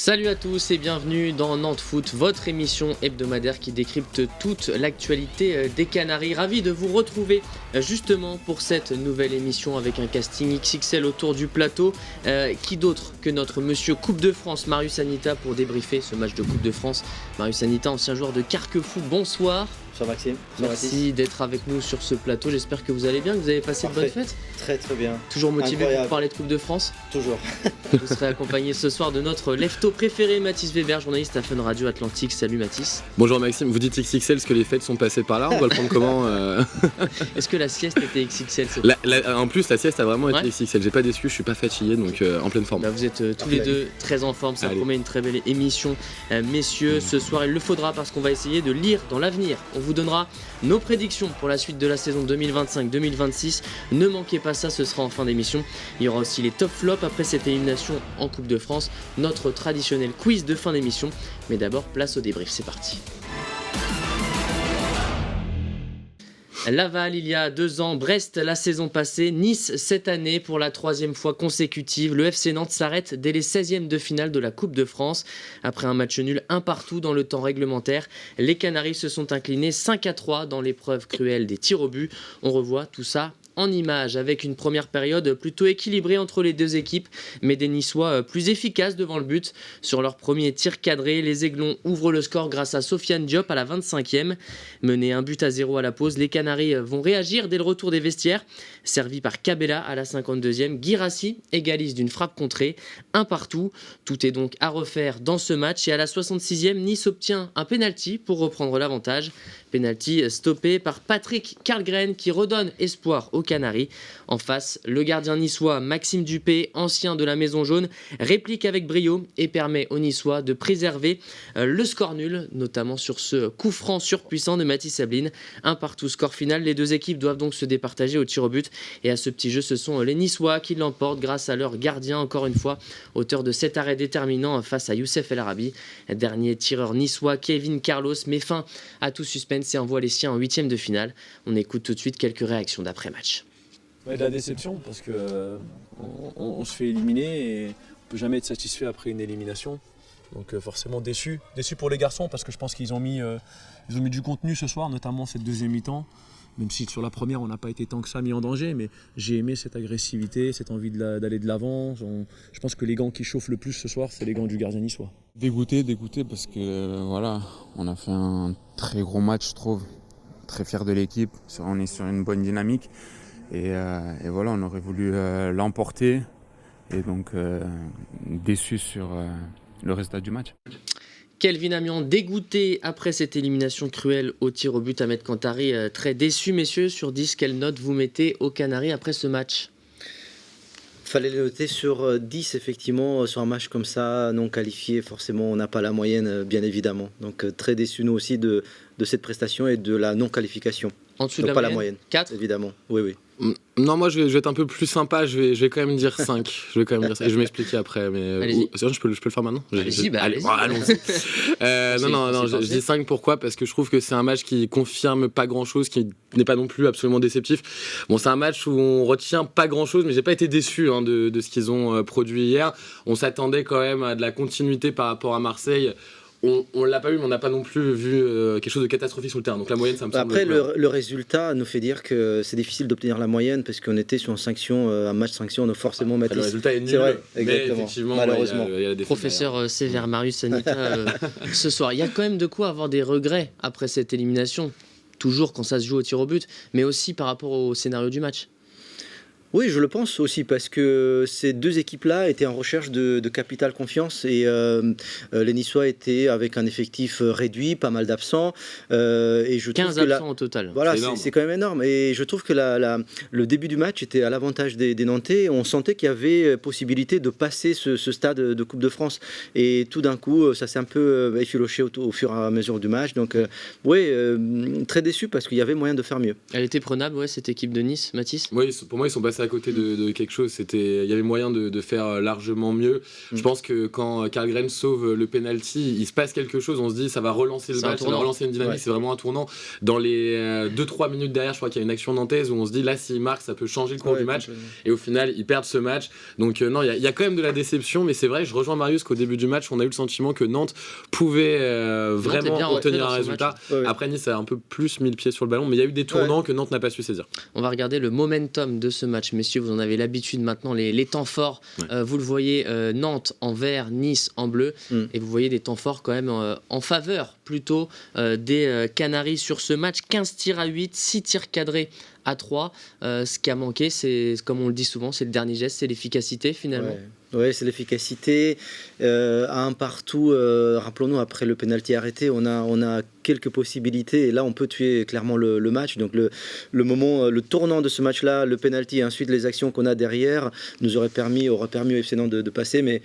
Salut à tous et bienvenue dans Nantes Foot, votre émission hebdomadaire qui décrypte toute l'actualité des Canaries. Ravi de vous retrouver justement pour cette nouvelle émission avec un casting XXL autour du plateau. Qui d'autre que notre monsieur Coupe de France, Marius Anita, pour débriefer ce match de Coupe de France. Marius Anita, ancien joueur de Carquefou, bonsoir. Bonsoir Maxime. Merci d'être avec nous sur ce plateau. J'espère que vous allez bien, que vous avez passé de bonnes fêtes. Très très bien. Toujours motivé Incroyable. pour parler de Coupe de France. Toujours. Vous serez accompagné ce soir de notre lefto préféré, Mathis Weber, journaliste à Fun Radio Atlantique. Salut Mathis. Bonjour Maxime, vous dites XXL parce que les fêtes sont passées par là, on va le prendre comment Est-ce que la sieste était XXL En plus la sieste a vraiment été Ouais. XXL, j'ai pas déçu, je suis pas fatigué donc en pleine forme. Bah, vous êtes tous les deux très en forme, ça Allez. promet une très belle émission. Messieurs, ce soir il le faudra parce qu'on va essayer de lire dans l'avenir. On vous donnera nos prédictions pour la suite de la saison 2025-2026. Ne manquez pas ça, ce sera en fin d'émission. Il y aura aussi les top flops après cette élimination en Coupe de France, notre traditionnel quiz de fin d'émission. Mais d'abord, place au débrief, c'est parti. Laval il y a 2 ans, Brest la saison passée, Nice cette année pour la 3e fois consécutive. Le FC Nantes s'arrête dès les 16e de finale de la Coupe de France. Après un match nul 1-1 dans le temps réglementaire, les Canaries se sont inclinés 5-3 dans l'épreuve cruelle des tirs au but. On revoit tout ça en images avec une première période plutôt équilibrée entre les deux équipes, mais des Niçois plus efficaces devant le but. Sur leur premier tir cadré, les Aiglons ouvrent le score grâce à Sofiane Diop à la 25e. Menés 1-0 à la pause, les Canaries vont réagir dès le retour des vestiaires. Servi par Cabella à la 52e, Guirassy égalise d'une frappe contrée, 1-1. Tout est donc à refaire dans ce match et à la 66e, Nice obtient un penalty pour reprendre l'avantage. Penalty stoppé par Patrick Karlgren qui redonne espoir aux Canaries. En face, le gardien niçois Maxime Dupé, ancien de la Maison Jaune, réplique avec brio et permet aux Niçois de préserver le score nul, notamment sur ce coup franc surpuissant de Mathis Sabline. 1-1 score final, les deux équipes doivent donc se départager au tir au but et à ce petit jeu, ce sont les Niçois qui l'emportent grâce à leur gardien, encore une fois, auteur de cet arrêt déterminant face à Youssef El Arabi. Dernier tireur niçois, Kevin Carlos, met fin à tout suspense et envoie les siens en 8e de finale. On écoute tout de suite quelques réactions d'après-match. Ouais, de la déception parce que on se fait éliminer et on peut jamais être satisfait après une élimination. Donc forcément déçu pour les garçons parce que je pense qu'ils ont mis du contenu ce soir, notamment cette deuxième mi-temps. Même si sur la première on n'a pas été tant que ça mis en danger, mais j'ai aimé cette agressivité, cette envie d'aller de l'avant. Je pense que les gants qui chauffent le plus ce soir, c'est les gants du gardien niçois. Dégoûté parce que voilà, on a fait un très gros match, je trouve. Très fier de l'équipe, on est sur une bonne dynamique et voilà, on aurait voulu l'emporter et donc déçu sur le résultat du match. Kelvin Amian dégoûté après cette élimination cruelle au tir au but. Ahmed Kantari très déçu, messieurs. Sur 10, quelle note vous mettez aux Canaries après ce match ? Fallait le noter sur 10 effectivement, sur un match comme ça, non qualifié, forcément on n'a pas la moyenne bien évidemment. Donc très déçus nous aussi de cette prestation et de la non-qualification. En dessous Donc de pas la la moyenne moyenne, 4 ? évidemment. Oui. Non, moi je vais être un peu plus sympa, je vais quand même dire 5. Je vais quand même dire ça et je vais m'expliquer après. Mais Allez-y. je peux le faire maintenant. Allez-y. Allons-y. Non, je dis 5 pourquoi ? Parce que je trouve que c'est un match qui confirme pas grand-chose, qui n'est pas non plus absolument déceptif. Bon, c'est un match où on retient pas grand-chose, mais j'ai pas été déçu de ce qu'ils ont produit hier. On s'attendait quand même à de la continuité par rapport à Marseille. On l'a pas vu, mais on n'a pas non plus vu quelque chose de catastrophique sur le terrain. Donc la moyenne, ça me semble... Après le résultat nous fait dire que c'est difficile d'obtenir la moyenne parce qu'on était sur un match sanction, on a forcément Après, le résultat est nul, C'est vrai, mais exactement. effectivement, Malheureusement. il y a des Professeur sévère Marius Anita, ce soir, il y a quand même de quoi avoir des regrets après cette élimination. Toujours quand ça se joue au tir au but, mais aussi par rapport au scénario du match. Oui, je le pense aussi parce que ces deux équipes-là étaient en recherche de capital confiance et les Niçois étaient avec un effectif réduit, pas mal d'absents. Et je 15 trouve que absents au total. voilà, C'est c'est quand même énorme. Et je trouve que le début du match était à l'avantage des Nantais. On sentait qu'il y avait possibilité de passer ce stade de Coupe de France. Et tout d'un coup, ça s'est un peu effiloché au fur et à mesure du match. Donc, très déçu parce qu'il y avait moyen de faire mieux. Elle était prenable, cette équipe de Nice, Mathis ? Oui, pour moi, ils sont passés passé à côté de quelque chose. Il y avait moyen de faire largement mieux. Je pense que quand Karlgren sauve le penalty, il se passe quelque chose. On se dit ça va relancer le match, ça va relancer une dynamique. Ouais. C'est vraiment un tournant. Dans les 2-3 minutes derrière, je crois qu'il y a une action nantaise où on se dit là, s'il marque, ça peut changer le cours du match. Et au final, ils perdent ce match. Donc non, il y a quand même de la déception, mais c'est vrai, je rejoins Marius qu'au début du match, on a eu le sentiment que Nantes pouvait vraiment obtenir un résultat. Après, Nice a un peu plus mis le pied sur le ballon, mais il y a eu des tournants que Nantes n'a pas su saisir. On va regarder le momentum de ce match, messieurs. Vous en avez l'habitude maintenant, les temps forts. Vous le voyez, Nantes en vert, Nice en bleu, et vous voyez des temps forts quand même en faveur plutôt des Canaries sur ce match. 15 tirs à 8, 6 tirs cadrés à 3. Ce qui a manqué, c'est, comme on le dit souvent, c'est le dernier geste, c'est l'efficacité finalement. Oui, c'est l'efficacité. À un partout, rappelons-nous, après le pénalty arrêté, on a quelques possibilités. Et là, on peut tuer clairement le match. Donc le tournant de ce match-là, le pénalty et ensuite les actions qu'on a derrière, aurait permis au FC Nantes de passer. Mais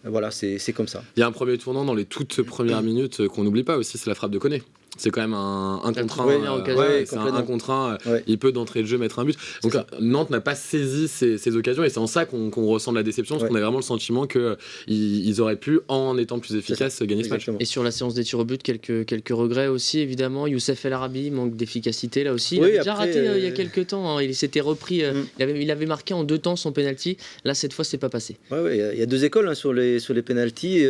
voilà, c'est comme ça. Il y a un premier tournant dans les toutes premières minutes qu'on n'oublie pas aussi, c'est la frappe de Koné. C'est quand même un contre 1. C'est un contre 1. Il peut d'entrée de jeu mettre un but. Donc Nantes n'a pas saisi ces occasions et c'est en ça qu'on ressent de la déception, parce qu'on a vraiment le sentiment qu'ils auraient pu, en étant plus efficaces, gagner ce match. Et sur la séance des tirs au but, quelques regrets aussi, évidemment. Youssef El Arabi manque d'efficacité là aussi. Il avait déjà raté il y a quelques temps. Il s'était repris. Il avait marqué en 2 temps son penalty. Là, cette fois, c'est pas passé. Il y a 2 écoles sur les penalties.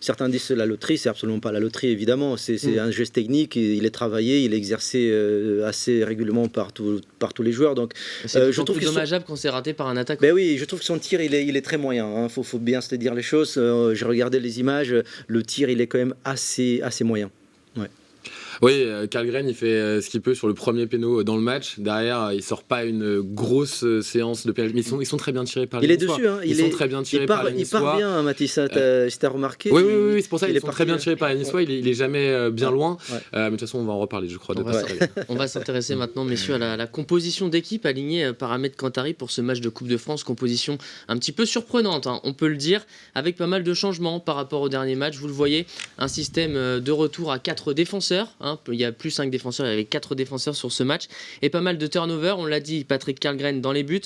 Certains disent la loterie. C'est absolument pas la loterie, évidemment. C'est un geste technique. Il est travaillé, il est exercé assez régulièrement par tous les joueurs. Donc, je trouve dommageable quand c'est raté par un attaquant. Ben oui, je trouve que son tir il est très moyen. Faut bien se dire les choses. J'ai regardé les images, le tir il est quand même assez moyen. Oui, Karlgren il fait ce qu'il peut sur le premier péno dans le match. Derrière, il sort pas une grosse séance de pénalty. Mais ils sont très bien tirés par les Niçois. Il est dessus. Ils sont très bien tirés par les Niçois. Il part bien, Mathis. T'as remarqué. Oui, c'est pour ça qu'ils sont très bien tirés par les Niçois. Il est jamais bien loin. Mais de toute façon, on va en reparler, je crois. On va s'intéresser maintenant, messieurs, à la composition d'équipe alignée par Ahmed Kantari pour ce match de Coupe de France. Composition un petit peu surprenante, on peut le dire, avec pas mal de changements par rapport au dernier match. Vous le voyez, un système de retour à 4 défenseurs. Il y a plus 5 défenseurs, il y avait 4 défenseurs sur ce match et pas mal de turnovers, on l'a dit, Patrick Karlgren dans les buts,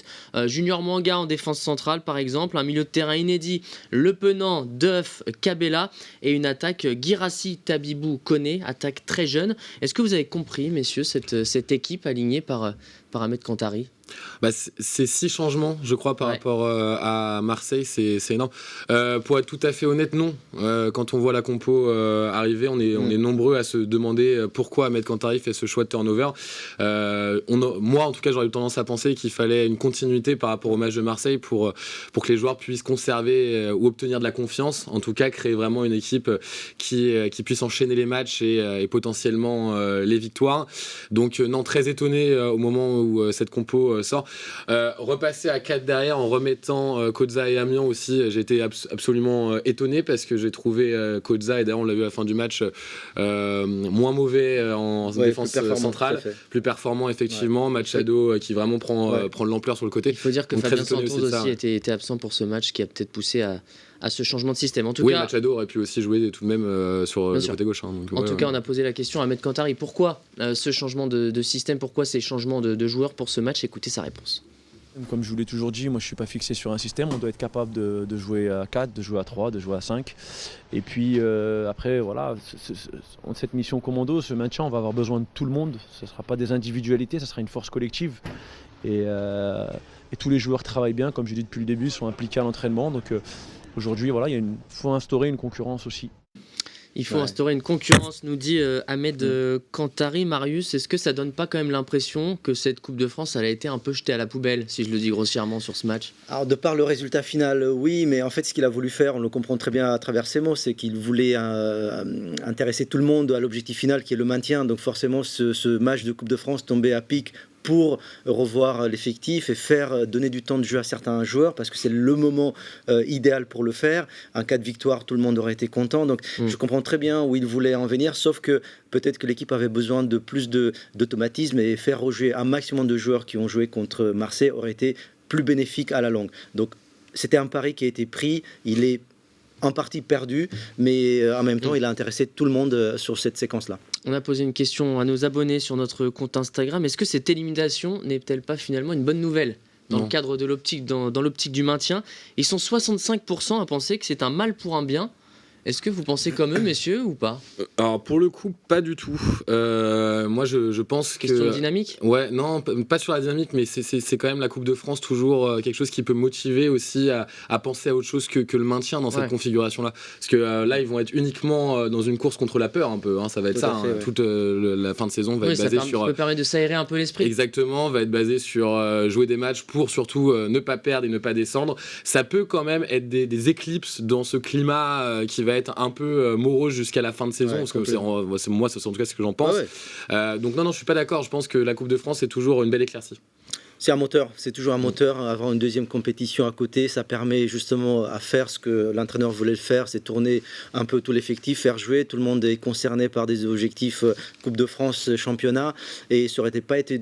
Junior Mwanga en défense centrale par exemple, un milieu de terrain inédit, Le Penant, Duff, Kabela et une attaque Guirassy, Tabibou, Koné, attaque très jeune. Est-ce que vous avez compris, messieurs, cette équipe alignée par Ahmed Kantari? C'est 6 changements, je crois, par rapport à Marseille, c'est énorme. Pour être tout à fait honnête, non. Quand on voit la compo arriver, on est nombreux à se demander pourquoi Ahmed Kantari fait ce choix de turnover. Moi, en tout cas, j'aurais eu tendance à penser qu'il fallait une continuité par rapport au match de Marseille pour que les joueurs puissent conserver ou obtenir de la confiance. En tout cas, créer vraiment une équipe qui puisse enchaîner les matchs et potentiellement les victoires. Donc, non, très étonné au moment où cette compo sort. Repasser à 4 derrière en remettant Koza et Amiens aussi, j'ai été absolument étonné parce que j'ai trouvé Koza, et d'ailleurs on l'a vu à la fin du match, moins mauvais en défense centrale, plus performant effectivement. Machado qui vraiment prend de l'ampleur sur le côté. Il faut dire que Fabien Santos aussi était absent pour ce match, qui a peut-être poussé à ce changement de système. En tout cas, Machado aurait pu aussi jouer tout de même sur le côté gauche. En tout cas, on a posé la question à Ahmed Kantari, pourquoi ce changement de système, pourquoi ces changements de joueurs pour ce match? Écoutez sa réponse. Comme je vous l'ai toujours dit, moi je ne suis pas fixé sur un système, on doit être capable de jouer à 4, de jouer à 3, de jouer à 5. Et puis après, voilà, cette mission commando, ce maintien, on va avoir besoin de tout le monde. Ce ne sera pas des individualités, ce sera une force collective. Et tous les joueurs travaillent bien, comme je l'ai dit depuis le début, sont impliqués à l'entraînement. Donc aujourd'hui, voilà, il faut instaurer une concurrence aussi. Il faut instaurer une concurrence, nous dit Ahmed Kantari. Marius, est-ce que ça donne pas quand même l'impression que cette Coupe de France, elle a été un peu jetée à la poubelle, si je le dis grossièrement, sur ce match? Alors, de par le résultat final, oui, mais en fait, ce qu'il a voulu faire, on le comprend très bien à travers ses mots, c'est qu'il voulait intéresser tout le monde à l'objectif final qui est le maintien. Donc forcément, ce match de Coupe de France tombait à pic pour revoir l'effectif et donner du temps de jeu à certains joueurs, parce que c'est le moment idéal pour le faire. En cas de victoire, tout le monde aurait été content. Donc je comprends très bien où il voulait en venir, sauf que peut-être que l'équipe avait besoin de plus d'automatisme, et faire rejouer un maximum de joueurs qui ont joué contre Marseille aurait été plus bénéfique à la longue. Donc c'était un pari qui a été pris, il est en partie perdu, mais en même temps il a intéressé tout le monde sur cette séquence-là. On a posé une question à nos abonnés sur notre compte Instagram. Est-ce que cette élimination n'est-elle pas finalement une bonne nouvelle dans le cadre de l'optique, dans l'optique du maintien. Ils sont 65% à penser que c'est un mal pour un bien. Est-ce que vous pensez comme eux, messieurs, ou pas? Alors pour le coup, pas du tout. Moi, je pense que... Question de dynamique? Ouais, non, pas sur la dynamique, mais c'est quand même la Coupe de France, toujours quelque chose qui peut motiver aussi à penser à autre chose que le maintien dans cette configuration-là. Parce que là, ils vont être uniquement dans une course contre la peur, un peu. Hein, ça va être ça. Toute la fin de saison va être basée sur... Ça peut permettre de s'aérer un peu l'esprit. Exactement, va être basée sur jouer des matchs pour surtout ne pas perdre et ne pas descendre. Ça peut quand même être des éclipses dans ce climat qui va être un peu morose jusqu'à la fin de saison, parce que moi, c'est en tout cas ce que j'en pense. Donc non, je suis pas d'accord. Je pense que la Coupe de France est toujours une belle éclaircie. C'est un moteur, c'est toujours un moteur. Avoir une deuxième compétition à côté, ça permet justement à faire ce que l'entraîneur voulait le faire, c'est tourner un peu tout l'effectif, faire jouer. Tout le monde est concerné par des objectifs Coupe de France, championnat, et ça aurait pas été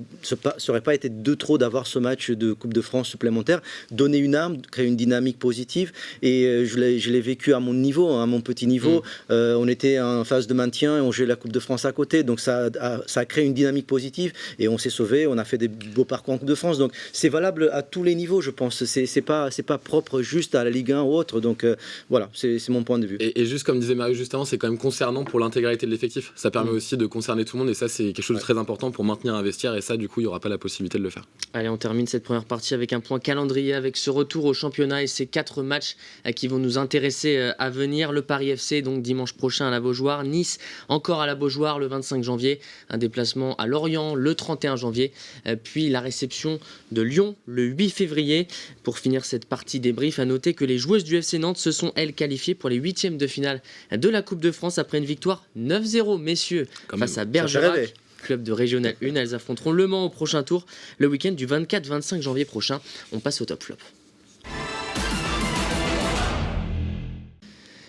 de trop d'avoir ce match de Coupe de France supplémentaire. Donner une arme, créer une dynamique positive, et je l'ai vécu à mon niveau, à mon petit niveau. On était en phase de maintien et on jouait la Coupe de France à côté, donc ça a créé une dynamique positive et on s'est sauvé. On a fait des beaux parcours en Coupe de France. Donc c'est valable à tous les niveaux, je pense. C'est pas propre juste à la Ligue 1 ou autre. Donc voilà, c'est mon point de vue. Et juste comme disait Marius juste avant, c'est quand même concernant pour l'intégralité de l'effectif. Ça permet aussi de concerner tout le monde, et ça c'est quelque chose de très important pour maintenir un vestiaire, et ça du coup il n'y aura pas la possibilité de le faire. Allez, on termine cette première partie avec un point calendrier, avec ce retour au championnat et ces 4 matchs qui vont nous intéresser à venir. Le Paris FC donc dimanche prochain à la Beaujoire, Nice encore à la Beaujoire le 25 janvier, un déplacement à Lorient le 31 janvier, puis la réception de Lyon le 8 février. Pour finir cette partie débrief, à noter que les joueuses du FC Nantes se sont elles qualifiées pour les 8e de finale de la Coupe de France après une victoire 9-0, messieurs, face à Bergerac, club de Régional 1. Elles affronteront Le Mans au prochain tour le week-end du 24-25 janvier prochain. On passe au top flop.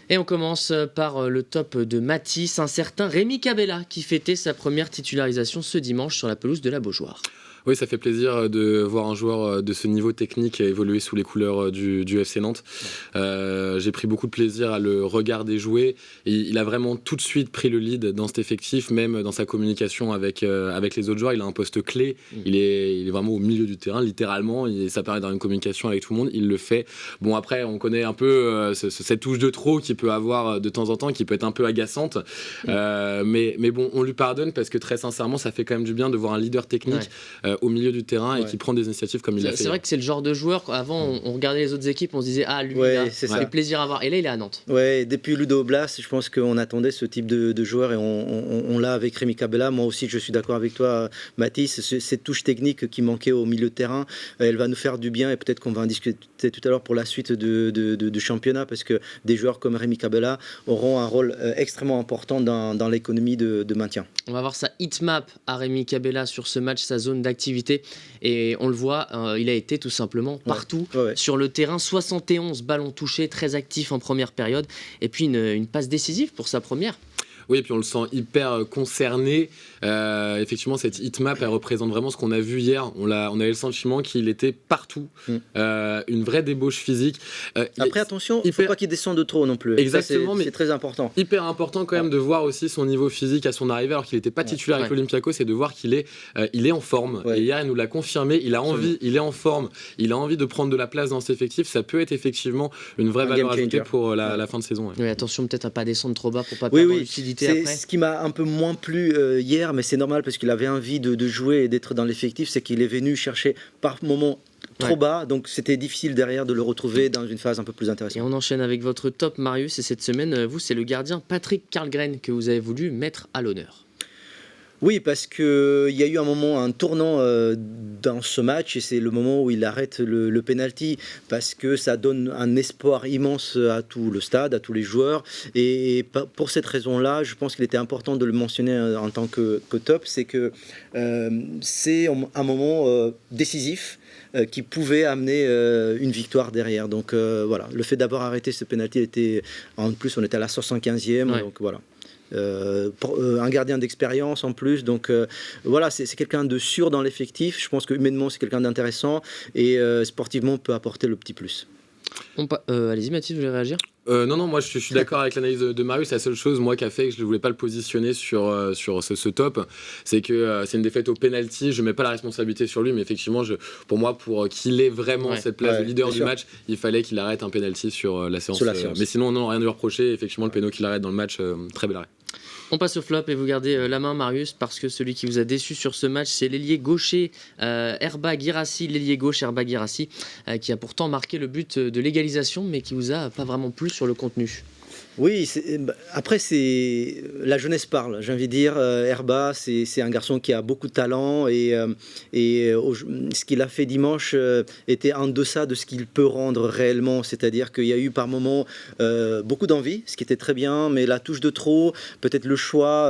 Et on commence par le top de Matisse, un certain Rémi Cabella qui fêtait sa première titularisation ce dimanche sur la pelouse de la Beaujoire. Oui, ça fait plaisir de voir un joueur de ce niveau technique évoluer sous les couleurs du FC Nantes. J'ai pris beaucoup de plaisir à le regarder jouer. Et il a vraiment tout de suite pris le lead dans cet effectif, même dans sa communication avec les autres joueurs. Il a un poste clé. Il est vraiment au milieu du terrain, littéralement. Et ça permet d'avoir une communication avec tout le monde. Il le fait. Bon, après, on connaît un peu cette touche de trop qu'il peut avoir de temps en temps, qui peut être un peu agaçante. Mais bon, on lui pardonne parce que très sincèrement, ça fait quand même du bien de voir un leader technique au milieu du terrain et qui prend des initiatives comme il l'a fait. C'est vrai que c'est le genre de joueur, avant on regardait les autres équipes, on se disait lui là, ça fait plaisir à voir, et là il est à Nantes. Ouais, depuis Ludo Blas, je pense qu'on attendait ce type de joueur, et on l'a avec Rémi Cabella. Moi aussi je suis d'accord avec toi Mathis, cette touche technique qui manquait au milieu de terrain, elle va nous faire du bien, et peut-être qu'on va en discuter tout à l'heure pour la suite de championnat, parce que des joueurs comme Rémi Cabella auront un rôle extrêmement important dans l'économie de maintien. On va voir sa hitmap à Rémi Cabella sur ce match, sa zone d'activité, et on le voit, il a été tout simplement partout sur le terrain. 71 ballons touchés, très actif en première période, et puis une passe décisive pour sa première. Oui, et puis on le sent hyper concerné. Effectivement, cette hitmap, elle représente vraiment ce qu'on a vu hier. On avait le sentiment qu'il était partout. Une vraie débauche physique. Après, attention, il ne faut pas qu'il descende de trop non plus. Exactement, mais c'est très important. Hyper important quand même de voir aussi son niveau physique à son arrivée, alors qu'il n'était pas titulaire avec l'Olympiakos, c'est de voir qu'il est en forme. Et hier, il nous l'a confirmé. Il a envie, il est en forme. Il a envie de prendre de la place dans cet effectif. Ça peut être effectivement une vraie valeur ajoutée pour la fin de saison. Oui, attention peut-être à ne pas descendre trop bas pour ne pas perdre en lucidité. C'est ce qui m'a un peu moins plu hier, mais c'est normal parce qu'il avait envie de jouer et d'être dans l'effectif. C'est qu'il est venu chercher par moments trop bas, donc c'était difficile derrière de le retrouver dans une phase un peu plus intéressante. Et on enchaîne avec votre top, Marius, et cette semaine, vous, c'est le gardien Patrick Karlgren que vous avez voulu mettre à l'honneur. Oui, parce qu'il y a eu un tournant dans ce match, et c'est le moment où il arrête le penalty, parce que ça donne un espoir immense à tout le stade, à tous les joueurs. Et pour cette raison-là, je pense qu'il était important de le mentionner en tant que top, c'est que c'est un moment décisif qui pouvait amener une victoire derrière. Donc voilà, le fait d'avoir arrêté ce penalty était, en plus on était à la 75e, donc voilà. Un gardien d'expérience en plus, donc voilà, c'est quelqu'un de sûr dans l'effectif. Je pense que humainement c'est quelqu'un d'intéressant, et sportivement peut apporter le petit plus. Allez-y Mathis, vous voulez réagir ? Non, moi je suis d'accord avec l'analyse de Marius. La seule chose, moi, qui a fait que je ne voulais pas le positionner sur ce top, c'est que c'est une défaite au penalty. Je ne mets pas la responsabilité sur lui, mais effectivement, pour moi, pour qu'il ait vraiment cette place de leader du match, il fallait qu'il arrête un penalty sur la séance. Mais sinon, non, rien de lui reprocher. Effectivement, le péno qu'il arrête dans le match, très bel arrêt. On passe au flop et vous gardez la main, Marius, parce que celui qui vous a déçu sur ce match, c'est l'ailier gaucher Herba Guirassy, l'ailier gauche Herba Guirassy, qui a pourtant marqué le but de l'égalisation, mais qui vous a pas vraiment plu sur le contenu. Oui, après, la jeunesse parle, j'ai envie de dire. Herba, c'est un garçon qui a beaucoup de talent et ce qu'il a fait dimanche était en deçà de ce qu'il peut rendre réellement. C'est-à-dire qu'il y a eu par moments beaucoup d'envie, ce qui était très bien, mais la touche de trop, peut-être le choix,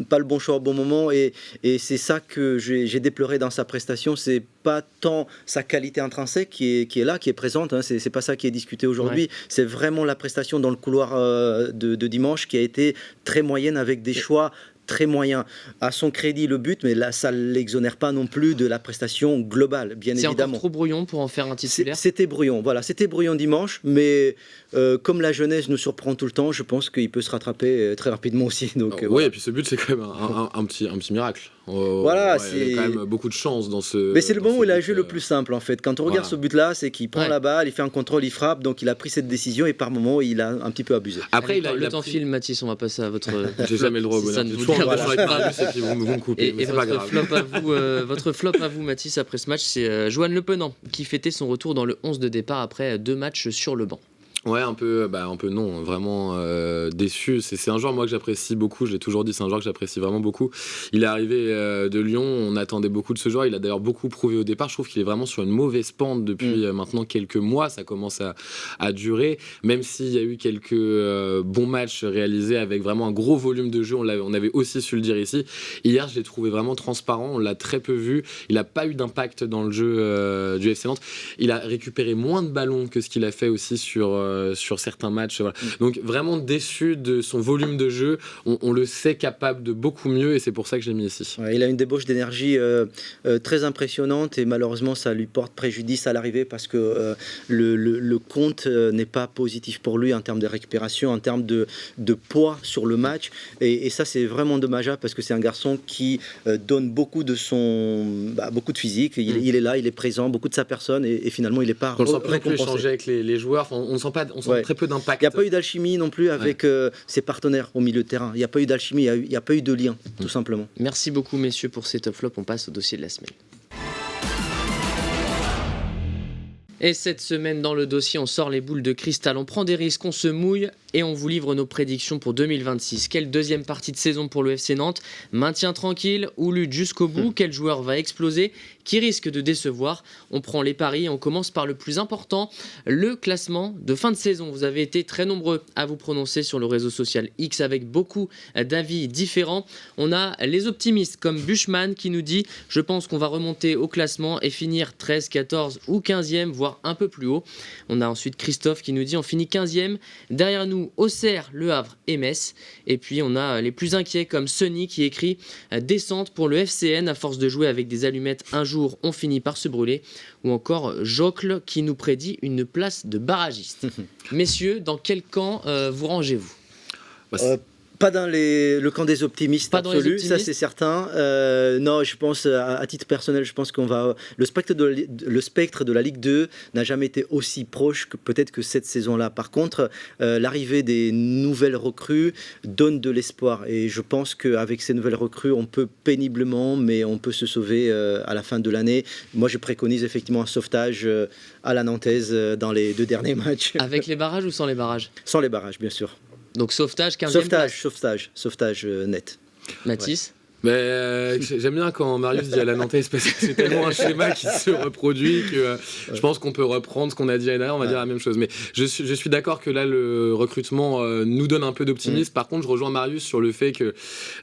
pas le bon choix au bon moment. Et c'est ça que j'ai déploré dans sa prestation. C'est pas tant sa qualité intrinsèque qui est là, qui est présente. Hein, c'est pas ça qui est discuté aujourd'hui. Ouais. C'est vraiment la prestation dans le couloir de dimanche qui a été très moyenne avec des choix très moyen. À son crédit, le but, mais là, ça ne l'exonère pas non plus de la prestation globale, bien évidemment. C'est encore trop brouillon pour en faire un titulaire. C'était brouillon, voilà. C'était brouillon dimanche, mais comme la jeunesse nous surprend tout le temps, je pense qu'il peut se rattraper très rapidement aussi. Donc, oui, voilà. Et puis ce but, c'est quand même un petit miracle. Voilà, il y a quand même beaucoup de chance dans ce. Mais c'est le moment où il a joué le plus simple en fait. Quand on regarde ce but-là, c'est qu'il prend la balle, il fait un contrôle, il frappe, donc il a pris cette décision et par moment il a un petit peu abusé. Après, le temps file, Mathis, on va passer à votre. J'ai jamais le droit au bonheur. Et votre flop à vous, Mathis, après ce match, c'est Johan Le Penant qui fêtait son retour dans le 11 de départ après 2 matchs sur le banc. Ouais, un peu non, vraiment déçu. C'est un joueur, moi, que j'apprécie beaucoup, je l'ai toujours dit, c'est un joueur que j'apprécie vraiment beaucoup. Il est arrivé de Lyon, on attendait beaucoup de ce joueur, il a d'ailleurs beaucoup prouvé au départ. Je trouve qu'il est vraiment sur une mauvaise pente depuis maintenant quelques mois, ça commence à durer, même s'il y a eu quelques bons matchs réalisés avec vraiment un gros volume de jeu, on avait aussi su le dire ici. Hier, je l'ai trouvé vraiment transparent, on l'a très peu vu, il n'a pas eu d'impact dans le jeu du FC Nantes. Il a récupéré moins de ballons que ce qu'il a fait aussi sur certains matchs. Voilà. Donc vraiment déçu de son volume de jeu. On le sait capable de beaucoup mieux et c'est pour ça que je l'ai mis ici. Ouais, il a une débauche d'énergie très impressionnante et malheureusement ça lui porte préjudice à l'arrivée parce que le compte n'est pas positif pour lui en termes de récupération, en termes de poids sur le match et ça c'est vraiment dommageable parce que c'est un garçon qui donne beaucoup de beaucoup de physique. Il est là, il est présent, beaucoup de sa personne et finalement il n'est pas récompensé. On sent pas échanger avec les joueurs, on ne sent pas. On sent très peu d'impact. Il n'y a pas eu d'alchimie non plus avec ses partenaires au milieu de terrain. Il n'y a pas eu d'alchimie, il n'y a pas eu de lien, tout simplement. Merci beaucoup, messieurs, pour ces top flops. On passe au dossier de la semaine. Et cette semaine, dans le dossier, on sort les boules de cristal, on prend des risques, on se mouille et on vous livre nos prédictions pour 2026. Quelle deuxième partie de saison pour le FC Nantes? Maintien tranquille ou lutte jusqu'au bout? Quel joueur va exploser? Qui risque de décevoir? On prend les paris et on commence par le plus important, le classement de fin de saison. Vous avez été très nombreux à vous prononcer sur le réseau social X avec beaucoup d'avis différents. On a les optimistes comme Bushman qui nous dit « Je pense qu'on va remonter au classement et finir 13, 14 ou 15e, voire un peu plus haut. » On a ensuite Christophe qui nous dit « On finit 15e. Derrière nous, Auxerre, Le Havre et Metz. » Et puis on a les plus inquiets comme Sonny qui écrit « Descente pour le FCN à force de jouer avec des allumettes un jour. On finit par se brûler » ou encore Jocle qui nous prédit une place de barragiste. Messieurs, dans quel camp vous rangez-vous? Pas dans le camp des optimistes absolus, ça c'est certain. Non, je pense, à titre personnel, je pense qu'on va... Le spectre de la Ligue 2 n'a jamais été aussi proche que peut-être que cette saison-là. Par contre, l'arrivée des nouvelles recrues donne de l'espoir. Et je pense qu'avec ces nouvelles recrues, on peut péniblement, mais on peut se sauver à la fin de l'année. Moi, je préconise effectivement un sauvetage à la nantaise dans les 2 derniers matchs. Avec les barrages ou sans les barrages? Sans les barrages, bien sûr. Donc sauvetage, 15e sauvetage net. Mathis? Mais j'aime bien quand Marius dit à la nantaise parce que c'est tellement un schéma qui se reproduit que je pense qu'on peut reprendre ce qu'on a dit à on va dire la même chose. Mais je suis d'accord que là le recrutement nous donne un peu d'optimisme. Par contre, je rejoins Marius sur le fait que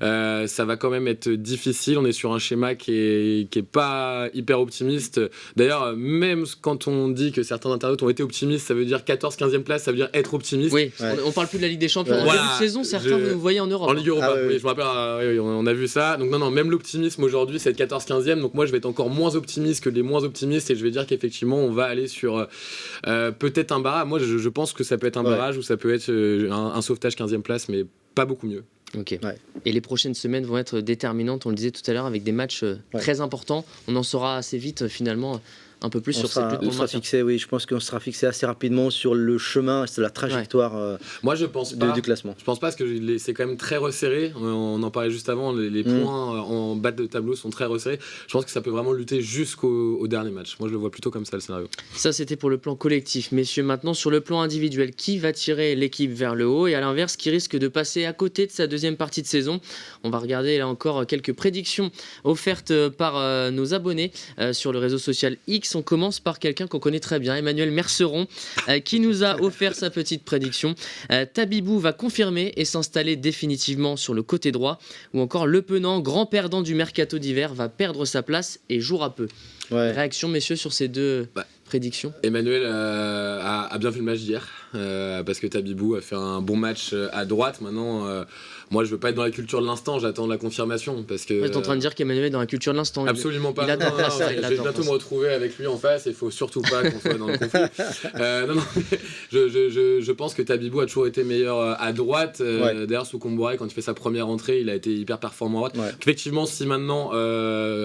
ça va quand même être difficile. On est sur un schéma qui est pas hyper optimiste. D'ailleurs, même quand on dit que certains internautes ont été optimistes, ça veut dire 14, 15e place, ça veut dire être optimiste. Oui, on parle plus de la Ligue des Champions. En début de saison, certains vous voyez en Europe. En Ligue Europa, oui, je me rappelle, on a vu ça. pas. Donc non, même l'optimisme aujourd'hui, c'est être 14-15e. Donc moi, je vais être encore moins optimiste que les moins optimistes et je vais dire qu'effectivement, on va aller sur peut-être un barrage. Moi, je pense que ça peut être un barrage ou ça peut être un sauvetage 15e place, mais pas beaucoup mieux. Ok. Ouais. Et les prochaines semaines vont être déterminantes, on le disait tout à l'heure, avec des matchs très importants. On en saura assez vite finalement un peu plus sur cette lutte. On sera fixé, oui, je pense qu'on sera fixé assez rapidement sur le chemin, c'est la trajectoire Moi, je pense pas, du classement. Je pense pas parce que c'est quand même très resserré. On en parlait juste avant, les points en bas de tableau sont très resserrés. Je pense que ça peut vraiment lutter jusqu'au dernier match. Moi, je le vois plutôt comme ça, le scénario. Ça, c'était pour le plan collectif. Messieurs, maintenant, sur le plan individuel, qui va tirer l'équipe vers le haut et à l'inverse, qui risque de passer à côté de sa deuxième partie de saison? On va regarder là encore quelques prédictions offertes par nos abonnés sur le réseau social X. On commence par quelqu'un qu'on connaît très bien, Emmanuel Merceron, qui nous a offert sa petite prédiction. Tabibou va confirmer et s'installer définitivement sur le côté droit, ou encore Le Penant, grand perdant du mercato d'hiver, va perdre sa place et jouera peu. Réaction, messieurs, sur ces deux prédictions? Emmanuel a bien vu le match d'hier, parce que Tabibou a fait un bon match à droite. Maintenant, moi, je veux pas être dans la culture de l'instant, j'attends la confirmation. Parce que, t'es en train de dire qu'Emmanuel est dans la culture de l'instant. Absolument pas. Il attend ça. Je vais bientôt me retrouver avec lui en face et il faut surtout pas qu'on soit dans le conflit. Je pense que Tabibou a toujours été meilleur à droite. D'ailleurs, sous Comboiré, quand il fait sa première entrée, il a été hyper performant à droite. Effectivement, si maintenant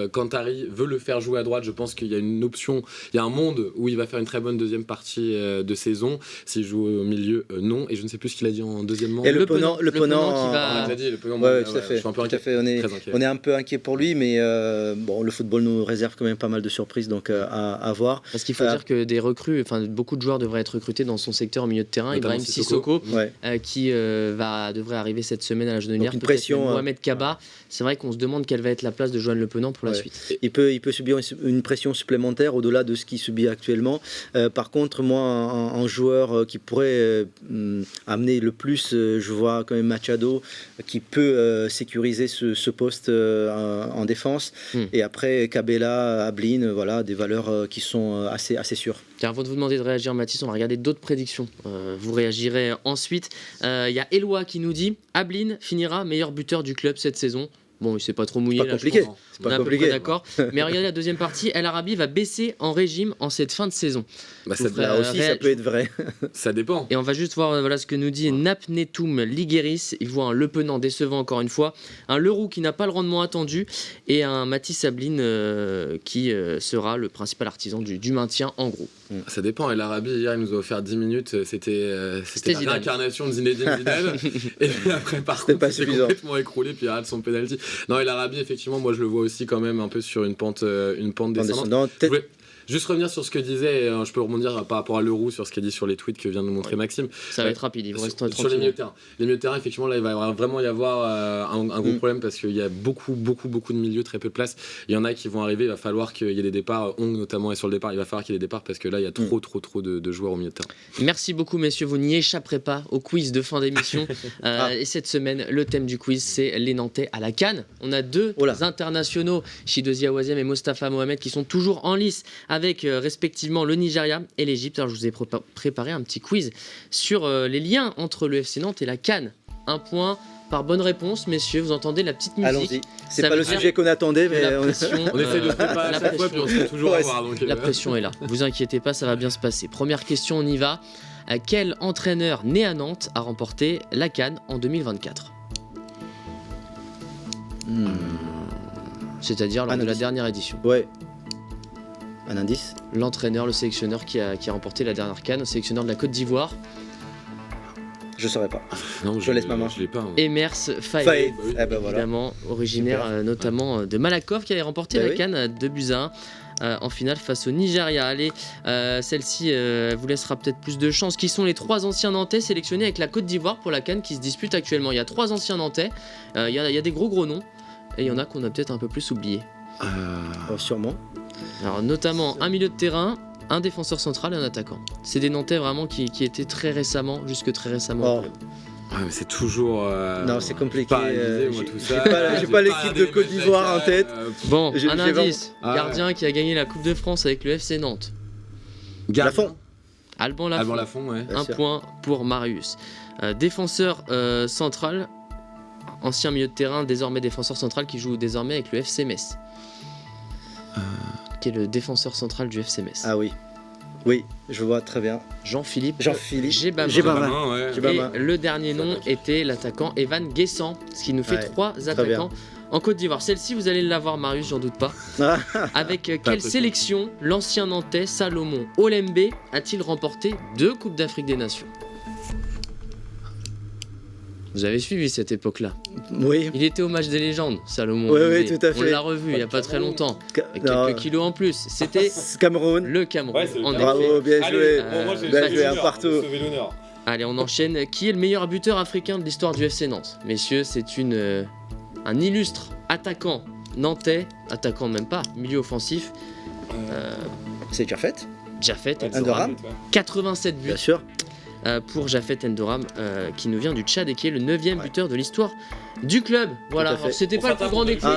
Kantari veut le faire jouer à droite, je pense qu'il y a une option, il y a un monde où il va faire une très bonne deuxième partie de saison. S'il joue au milieu, non. Et je ne sais plus ce qu'il a dit en deuxièmement. Et le Penant qui va... On l'a dit, le Penant, tout à fait. Je suis un peu inquiet. On est un peu inquiet pour lui, mais le football nous réserve quand même pas mal de surprises, donc à voir. Parce qu'il faut dire que des recrues, beaucoup de joueurs devraient être recrutés dans son secteur au milieu de terrain. Ibrahim Sissoko, qui devrait arriver cette semaine à la Genelière. Une pression. Mohamed Kaba. C'est vrai qu'on se demande quelle va être la place de Johan Le Penant pour la suite. Il peut subir une pression supplémentaire au-delà de ce qu'il subit actuellement. Par contre, moi, un joueur qui pourrait amener le plus, je vois quand même Machado, qui peut sécuriser ce poste en défense. Et après, Cabella, Ablin, voilà, des valeurs qui sont assez sûres. Car avant de vous demander de réagir, Mathis, on va regarder d'autres prédictions. Vous réagirez ensuite. Il y a Eloi qui nous dit Ablin finira meilleur buteur du club cette saison. Bon, il s'est pas trop mouillé. C'est pas compliqué. On est à peu près d'accord. Mais regardez la deuxième partie, El Arabi va baisser en régime en cette fin de saison. Là aussi, ça peut être vrai. Ça dépend. Et on va juste voir ce que nous dit Napnetum Ligueris. Il voit un Le Penant décevant encore une fois, un Leroux qui n'a pas le rendement attendu et un Mathis Ablin qui sera le principal artisan du maintien en gros. Ça dépend. El Arabi, hier, il nous a offert 10 minutes. C'était la réincarnation de Zinedine Zidane. Et puis après, par contre, il s'est complètement écroulé puis il rate son penalty. Non, El Arabi, effectivement, moi je le vois aussi quand même un peu sur une pente descendante. Je voulais juste revenir sur ce que disait, je peux rebondir par rapport à Leroux sur ce qu'a dit sur les tweets que vient de nous montrer Maxime. Ça va être rapide, il vous reste tranquille. Sur les milieux de terrain. Les milieux de terrain, effectivement, là, il va vraiment y avoir un gros problème parce qu'il y a beaucoup de milieux, très peu de place. Il y en a qui vont arriver, il va falloir qu'il y ait des départs. Ong notamment est sur le départ, il va falloir qu'il y ait des départs parce que là, il y a trop de joueurs au milieu de terrain. Merci beaucoup, messieurs. Vous n'y échapperez pas au quiz de fin d'émission. Et cette semaine, le thème du quiz, c'est les Nantais à la CAN. On a deux internationaux, Chidozie Awaziem et Mostafa Mohamed, qui sont toujours en lice avec respectivement le Nigeria et l'Égypte. Alors je vous ai préparé un petit quiz sur les liens entre le FC Nantes et la CAN. Un point par bonne réponse, messieurs. Vous entendez la petite musique. Allons-y. C'est pas le sujet qu'on attendait, mais on essaie de se préparer à chaque fois, puis on se fait toujours avoir. La pression est là. Vous inquiétez pas, ça va bien se passer. Première question, on y va. Quel entraîneur né à Nantes a remporté la CAN en 2024 ? C'est-à-dire lors de la dernière édition. Ouais. Un indice ? L'entraîneur, le sélectionneur qui a remporté la dernière CAN, le sélectionneur de la Côte d'Ivoire. Je ne saurais pas. Non, je laisse ma main. Je l'ai pas. Emers Faye, évidemment, originaire notamment de Malakoff, qui avait remporté la CAN 2-1 en finale face au Nigeria. Allez, celle-ci vous laissera peut-être plus de chance. Qui sont les 3 anciens Nantais sélectionnés avec la Côte d'Ivoire pour la CAN qui se dispute actuellement ? Il y a 3 anciens Nantais, il y a des gros noms, et il y en a qu'on a peut-être un peu plus oubliés. Sûrement. Alors notamment un milieu de terrain, un défenseur central et un attaquant. C'est des Nantais vraiment qui étaient très récemment, jusque très récemment. Ouais, mais c'est toujours. Non, c'est compliqué. J'ai pas l'équipe de Côte d'Ivoire en tête. Bon, un indice. Gardien qui a gagné la Coupe de France avec le FC Nantes. Lafont. Alban Lafont, ouais. Un point pour Marius. Défenseur central. ancien milieu de terrain, désormais défenseur central, qui joue désormais avec le FC Metz. Qui est le défenseur central du FC Metz. Ah oui. Oui, je vois très bien. Jean-Philippe Gébama. Et le dernier nom était l'attaquant Evan Guessant, ce qui nous fait 3 attaquants en Côte d'Ivoire. Celle-ci, vous allez l'avoir, Marius, j'en doute pas. Avec quelle sélection l'ancien Nantais Salomon Olembe a-t-il remporté 2 Coupes d'Afrique des Nations? Vous avez suivi cette époque-là? Oui. Il était au match des légendes, Salomon. Oui, tout à fait. On l'a revu il n'y a pas très longtemps. Avec quelques kilos en plus. C'était Cameroun. Le Cameroun. Ouais, bravo, bien joué. Bien joué, un partout. Allez, on enchaîne. Qui est le meilleur buteur africain de l'histoire du FC Nantes? Messieurs, c'est un illustre attaquant nantais, attaquant même pas, milieu offensif. C'est Jafet Endoram. 87 buts. Bien sûr. Pour Jafet Endoram, qui nous vient du Tchad et qui est le 9e buteur de l'histoire du club. Voilà, alors c'était pas le plus grand des quiz.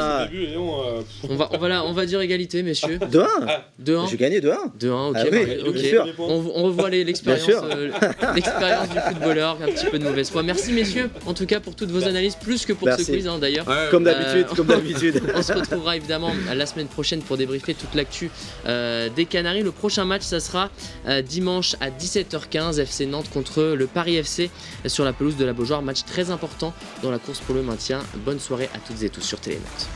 On va dire égalité, messieurs. 2-1. J'ai gagné 2-1. 2-1, ok. Ah oui, bien sûr. On revoit l'expérience du footballeur, un petit peu de mauvaise foi. Merci, messieurs, en tout cas, pour toutes vos analyses, plus que pour ce quiz, d'ailleurs. Comme d'habitude. On se retrouvera évidemment la semaine prochaine pour débriefer toute l'actu des Canaries. Le prochain match, ça sera dimanche à 17h15, FC Nantes contre le Paris FC sur la pelouse de la Beaujoire. Match très important dans la course pour le maintien. Bonne soirée à toutes et tous sur Télénote.